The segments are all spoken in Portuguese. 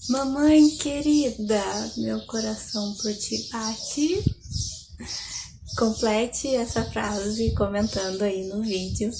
Mamãe querida, meu coração por ti bate. Complete essa frase comentando aí no vídeo.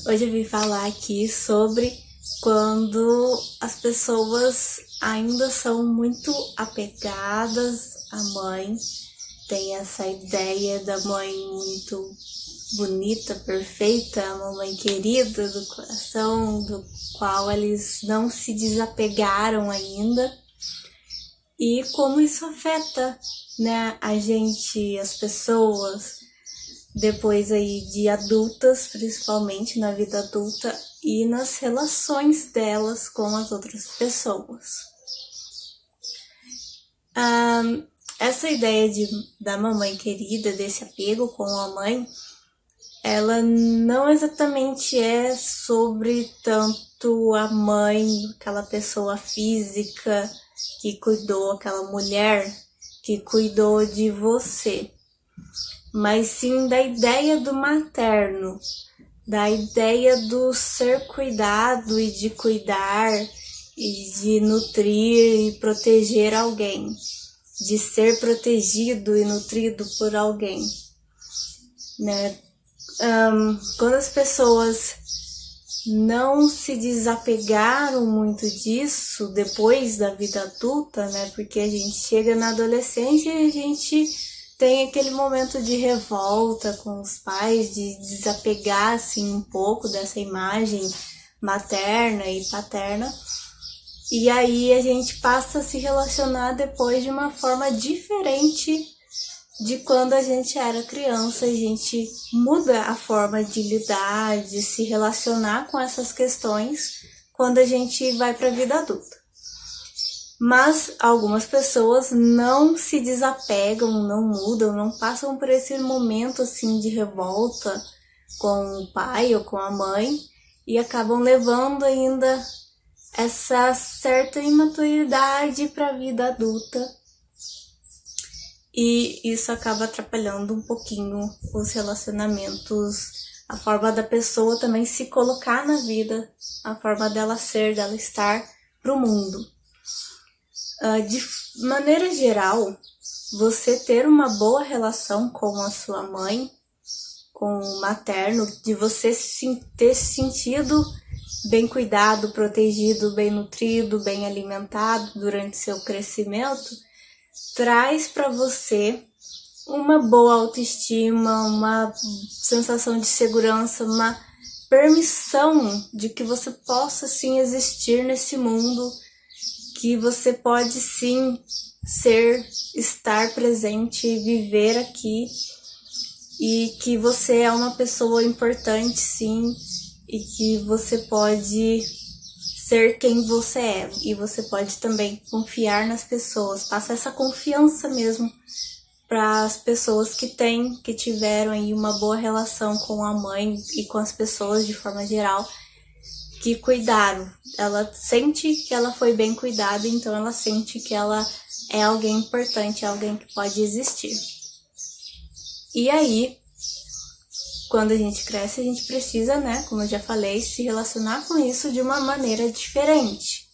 Hoje eu vim falar aqui sobre quando as pessoas ainda são muito apegadas à mãe, tem essa ideia da mãe muito bonita, perfeita, a mamãe querida do coração, do qual eles não se desapegaram ainda, e como isso afeta, né, a gente, as pessoas, depois aí de adultas, principalmente na vida adulta e nas relações delas com as outras pessoas. Essa ideia da mamãe querida, desse apego com a mãe, ela não exatamente é sobre tanto a mãe, aquela pessoa física que cuidou, aquela mulher que cuidou de você, mas sim da ideia do materno, da ideia do ser cuidado e de cuidar e de nutrir e proteger alguém, de ser protegido e nutrido por alguém, né? Quando as pessoas não se desapegaram muito disso depois da vida adulta, né? Porque a gente chega na adolescência e a gente tem aquele momento de revolta com os pais, de desapegar assim um pouco dessa imagem materna e paterna. E aí a gente passa a se relacionar depois de uma forma diferente de quando a gente era criança. A gente muda a forma de lidar, de se relacionar com essas questões quando a gente vai para a vida adulta. Mas algumas pessoas não se desapegam, não mudam, não passam por esse momento assim de revolta com o pai ou com a mãe e acabam levando ainda essa certa imaturidade para a vida adulta. E isso acaba atrapalhando um pouquinho os relacionamentos, a forma da pessoa também se colocar na vida, a forma dela ser, dela estar pro mundo. De maneira geral, você ter uma boa relação com a sua mãe, com o materno, de você ter se sentido bem cuidado, protegido, bem nutrido, bem alimentado durante seu crescimento, traz para você uma boa autoestima, uma sensação de segurança, uma permissão de que você possa sim existir nesse mundo, que você pode sim estar presente, viver aqui, e que você é uma pessoa importante sim, e que você pode ser quem você é, e você pode também confiar nas pessoas, passar essa confiança mesmo para as pessoas que tiveram aí uma boa relação com a mãe e com as pessoas de forma geral que cuidaram. Ela sente que ela foi bem cuidada, então ela sente que ela é alguém importante, alguém que pode existir. E aí, quando a gente cresce, a gente precisa, né, como eu já falei, se relacionar com isso de uma maneira diferente.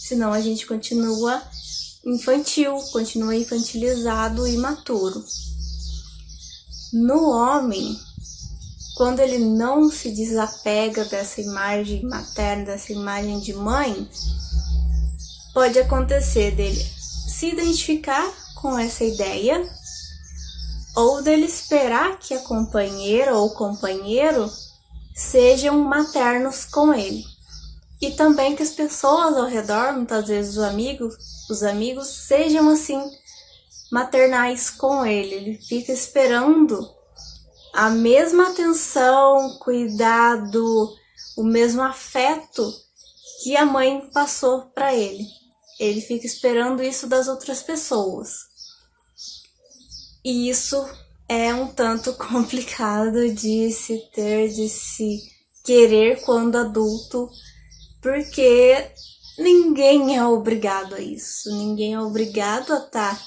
Senão a gente continua infantil, continua infantilizado e imaturo. No homem, quando ele não se desapega dessa imagem materna, dessa imagem de mãe, pode acontecer dele se identificar com essa ideia, ou dele esperar que a companheira ou companheiro sejam maternos com ele. E também que as pessoas ao redor, muitas vezes os amigos sejam assim, maternais com ele. Ele fica esperando a mesma atenção, cuidado, o mesmo afeto que a mãe passou para ele. Ele fica esperando isso das outras pessoas. E isso é um tanto complicado de se ter, de se querer quando adulto, porque ninguém é obrigado a isso. Ninguém é obrigado a estar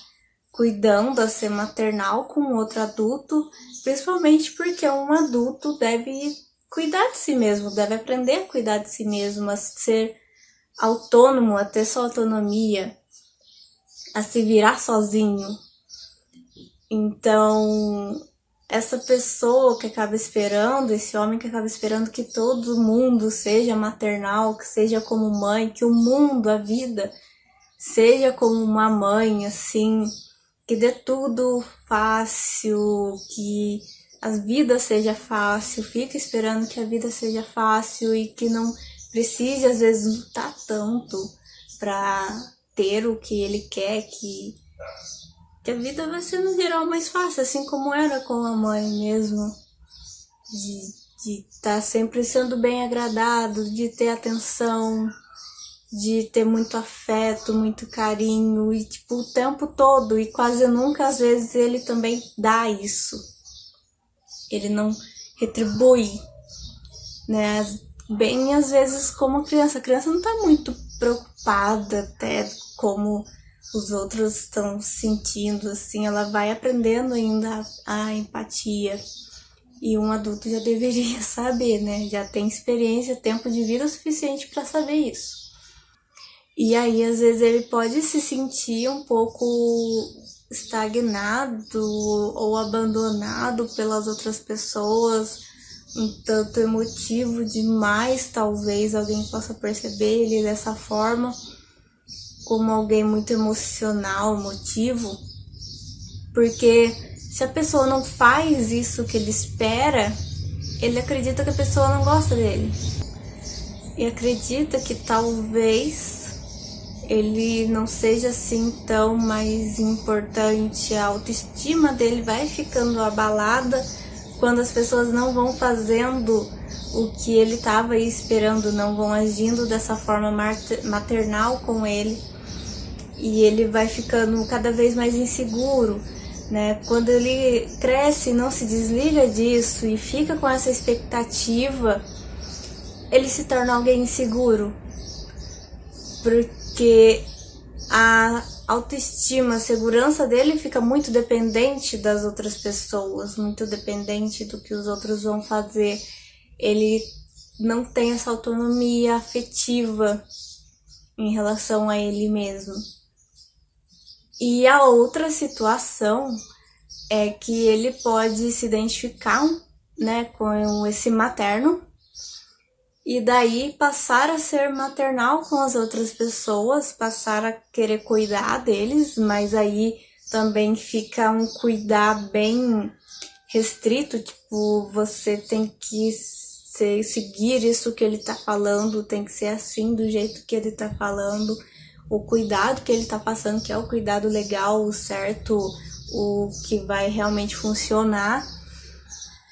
cuidando, a ser maternal com outro adulto, principalmente porque um adulto deve cuidar de si mesmo, deve aprender a cuidar de si mesmo, a ser autônomo, a ter sua autonomia, a se virar sozinho. Então, essa pessoa que acaba esperando, esse homem que acaba esperando que todo mundo seja maternal, que seja como mãe, que o mundo, a vida, seja como uma mãe, assim, que dê tudo fácil, que a vida seja fácil, fica esperando que a vida seja fácil e que não precise, às vezes, lutar tanto pra ter o que ele quer, que a vida vai ser no geral mais fácil, assim como era com a mãe mesmo, de estar sempre sendo bem agradado, de ter atenção, de ter muito afeto, muito carinho, e tipo, o tempo todo, e quase nunca, às vezes, ele também dá isso. Ele não retribui, né? Bem, às vezes, como a criança não tá muito preocupada até como os outros estão sentindo, assim, ela vai aprendendo ainda a empatia. E um adulto já deveria saber, né? Já tem experiência, tempo de vida suficiente para saber isso. E aí, às vezes, ele pode se sentir um pouco estagnado ou abandonado pelas outras pessoas, um tanto emotivo demais, talvez alguém possa perceber ele dessa forma, como alguém muito emocional, emotivo, porque se a pessoa não faz isso que ele espera, ele acredita que a pessoa não gosta dele. E acredita que talvez ele não seja assim tão mais importante, a autoestima dele vai ficando abalada quando as pessoas não vão fazendo o que ele estava aí esperando, não vão agindo dessa forma maternal com ele, e ele vai ficando cada vez mais inseguro, né? Quando ele cresce e não se desliga disso e fica com essa expectativa, ele se torna alguém inseguro, porque a autoestima, a segurança dele fica muito dependente das outras pessoas, muito dependente do que os outros vão fazer. Ele não tem essa autonomia afetiva em relação a ele mesmo. E a outra situação é que ele pode se identificar, né, com esse materno, e daí passar a ser maternal com as outras pessoas, passar a querer cuidar deles, mas aí também fica um cuidar bem restrito, tipo, você tem que seguir isso que ele tá falando, tem que ser assim, do jeito que ele tá falando, o cuidado que ele tá passando, que é o cuidado legal, o certo, o que vai realmente funcionar.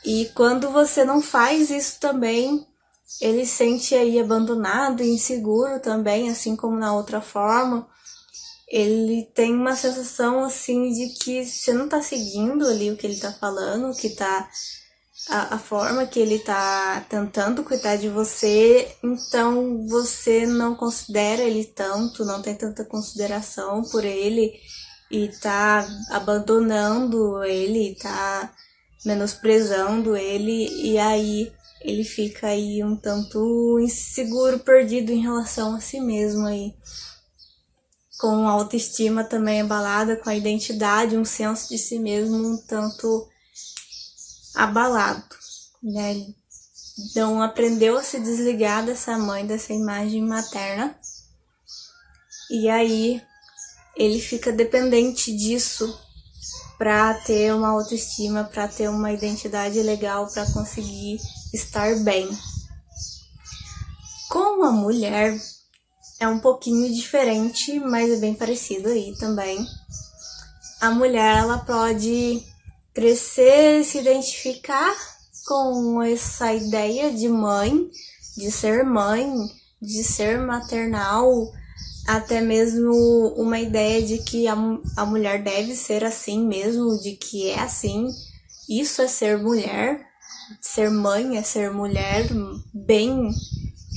E quando você não faz isso também, ele se sente aí abandonado e inseguro também, assim como na outra forma. Ele tem uma sensação assim de que você não tá seguindo ali o que ele tá falando, que tá a forma que ele tá tentando cuidar de você, então você não considera ele tanto, não tem tanta consideração por ele e tá abandonando ele, tá menosprezando ele, e aí ele fica aí um tanto inseguro, perdido em relação a si mesmo aí, com a autoestima também abalada, com a identidade, um senso de si mesmo um tanto abalado, né? Não aprendeu a se desligar dessa mãe, dessa imagem materna, e aí ele fica dependente disso para ter uma autoestima, para ter uma identidade legal, para conseguir estar bem. Com a mulher é um pouquinho diferente, mas é bem parecido aí também. A mulher, ela pode crescer, se identificar com essa ideia de mãe, de ser maternal, até mesmo uma ideia de que a mulher deve ser assim mesmo, de que é assim. Isso é ser mulher, ser mãe é ser mulher, bem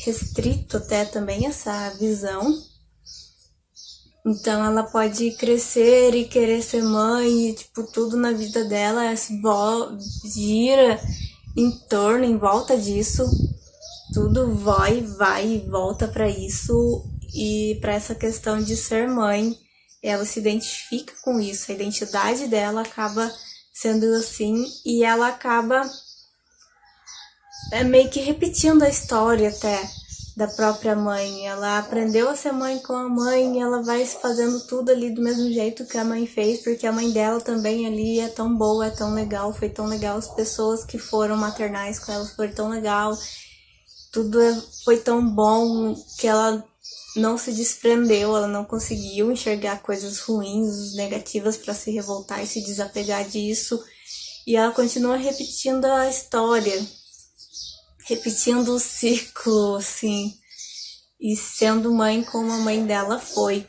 restrito até também essa visão. Então ela pode crescer e querer ser mãe, e tipo, tudo na vida dela gira em volta disso, tudo vai e volta para isso, E para essa questão de ser mãe, ela se identifica com isso, a identidade dela acaba sendo assim, e ela acaba meio que repetindo a história até da própria mãe. Ela aprendeu a ser mãe com a mãe, ela vai fazendo tudo ali do mesmo jeito que a mãe fez, porque a mãe dela também ali é tão boa, é tão legal, foi tão legal, as pessoas que foram maternais com ela foi tão legal, tudo foi tão bom que ela não se desprendeu, ela não conseguiu enxergar coisas ruins, negativas para se revoltar e se desapegar disso, e ela continua repetindo a história, repetindo o ciclo, assim, e sendo mãe como a mãe dela foi.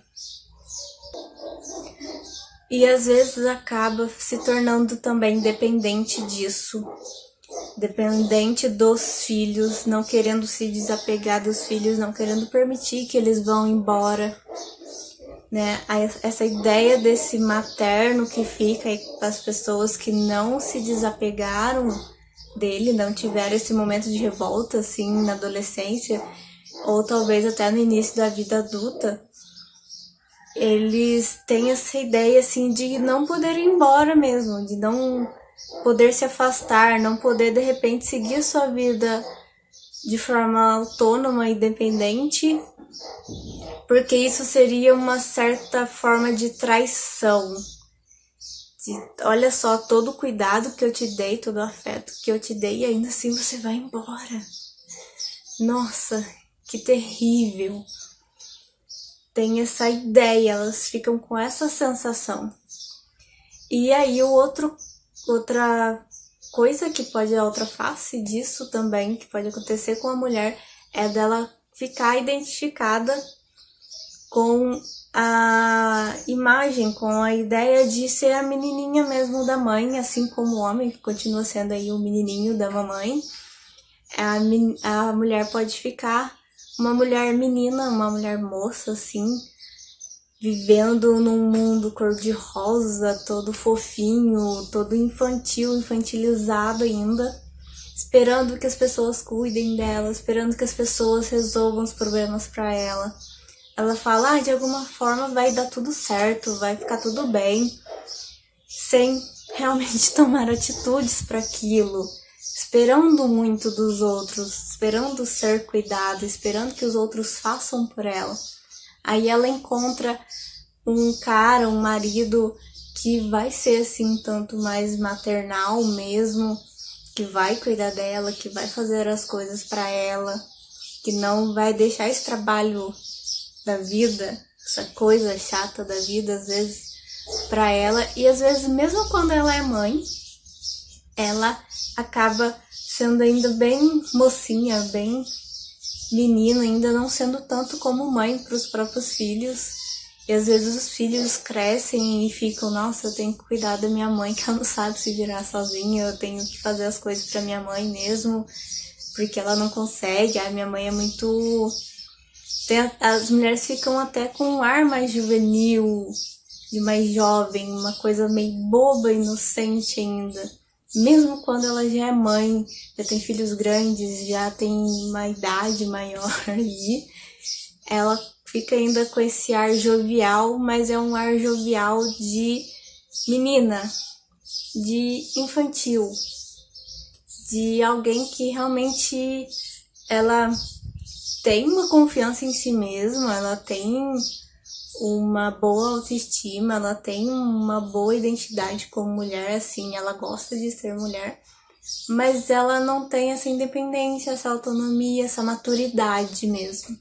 E às vezes acaba se tornando também dependente disso, dependente dos filhos, não querendo se desapegar dos filhos, não querendo permitir que eles vão embora, né? Essa ideia desse materno que fica aí para as pessoas que não se desapegaram dele, não tiveram esse momento de revolta, assim, na adolescência, ou talvez até no início da vida adulta, eles têm essa ideia, assim, de não poder ir embora mesmo, de não poder se afastar, não poder, de repente, seguir a sua vida de forma autônoma e independente, porque isso seria uma certa forma de traição. Olha só, todo o cuidado que eu te dei, todo o afeto que eu te dei, e ainda assim você vai embora. Nossa, que terrível. Tem essa ideia, elas ficam com essa sensação. E aí outra coisa que pode, a outra face disso também, que pode acontecer com a mulher, é dela ficar identificada com a imagem, com a ideia de ser a menininha mesmo da mãe, assim como o homem, que continua sendo aí o menininho da mamãe. A mulher pode ficar uma mulher menina, uma mulher moça, assim, vivendo num mundo cor-de-rosa, todo fofinho, todo infantil, infantilizado ainda, esperando que as pessoas cuidem dela, esperando que as pessoas resolvam os problemas para ela. Ela fala, de alguma forma vai dar tudo certo, vai ficar tudo bem, sem realmente tomar atitudes para aquilo, esperando muito dos outros, esperando ser cuidada, esperando que os outros façam por ela. Aí ela encontra um cara, um marido que vai ser assim tanto mais maternal mesmo, que vai cuidar dela, que vai fazer as coisas para ela, que não vai deixar esse trabalho da vida, essa coisa chata da vida, às vezes, pra ela. E às vezes, mesmo quando ela é mãe, ela acaba sendo ainda bem mocinha, bem menina, ainda não sendo tanto como mãe para os próprios filhos. E às vezes os filhos crescem e ficam, nossa, eu tenho que cuidar da minha mãe, que ela não sabe se virar sozinha, eu tenho que fazer as coisas pra minha mãe mesmo, porque ela não consegue, a minha mãe é muito... As mulheres ficam até com um ar mais juvenil, de mais jovem, uma coisa meio boba, inocente ainda. Mesmo quando ela já é mãe, já tem filhos grandes, já tem uma idade maior e ela fica ainda com esse ar jovial, mas é um ar jovial de menina, de infantil, de alguém que realmente ela tem uma confiança em si mesma, ela tem uma boa autoestima, ela tem uma boa identidade como mulher, assim, ela gosta de ser mulher, mas ela não tem essa independência, essa autonomia, essa maturidade mesmo.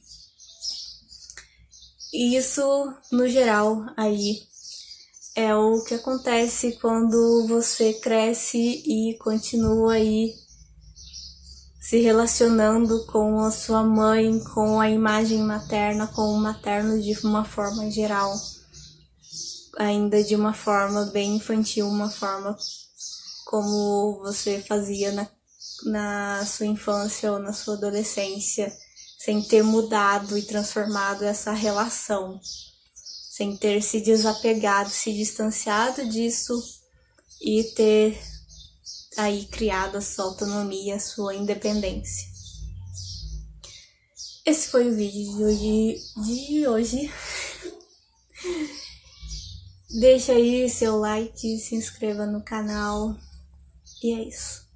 E isso, no geral, aí é o que acontece quando você cresce e continua aí se relacionando com a sua mãe, com a imagem materna, com o materno de uma forma geral, ainda de uma forma bem infantil, uma forma como você fazia na sua infância ou na sua adolescência, sem ter mudado e transformado essa relação, sem ter se desapegado, se distanciado disso e ter aí criado a sua autonomia, a sua independência. esse foi o vídeo de hoje. Deixa aí seu like, se inscreva no canal. E é isso.